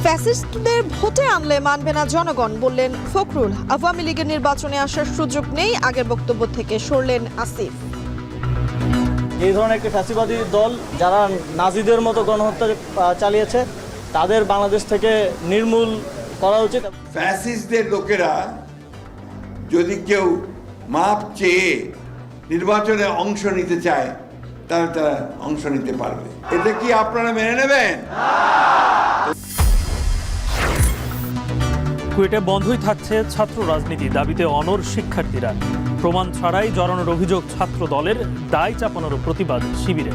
ফ্যাসিস্টদের ভোটে আনলে মানবে না জনগণ, বললেন ফখরুল। আওয়ামী লীগের নির্বাচনে আসার সুযোগ নেই, আগের বক্তব্য থেকে সরলেন আসিফ। এই ধরনের একটি ফ্যাসিবাদী দল যারা নাজিদের মতো গণহত্যা চালিয়েছে তাদের বাংলাদেশ থেকে নির্মূল করা উচিত। ফ্যাসিস্টদের লোকেরা যদি কেউ মাপ চেয়ে নির্বাচনে অংশ নিতে চায় তাহলে তারা অংশ নিতে পারবে। এটা কি আপনারা মেনে নেবেন? কুয়েটে বন্ধই থাকছে ছাত্র রাজনীতি, দাবিতে অনড় শিক্ষার্থীরা। প্রমাণ ছাড়াই জড়ানোর অভিযোগ ছাত্র দলের, দায় চাপানোর প্রতিবাদ শিবিরে।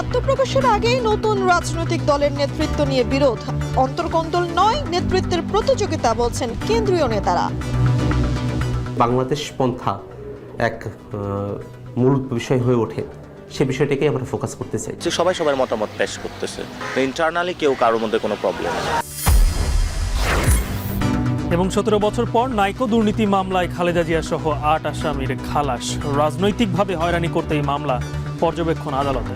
আত্মপ্রকাশের আগেই নতুন রাজনৈতিক দলের নেতৃত্ব নিয়ে বিরোধ। অন্তর্কন্দল নয়, নেতৃত্বের প্রতিযোগিতা, বলছেন কেন্দ্রীয় নেতারা। বাংলাদেশ পন্থা এক মূল বিষয় হয়ে ওঠে, সে বিষয়টাকে আমরা ফোকাস করতে চাই। সবাই সবার মতামত পেশ করতেছে, ইন্টারনালি কেউ কারোর মধ্যে কোনো প্রবলেম নেই। এবং 17 বছর পর নাইকো দুর্নীতি মামলায় খালেদা জিয়া সহ 8 আসামির খালাস। রাজনৈতিকভাবে হয়রানি করতে এই মামলা পর্যবেক্ষণ আদালতে।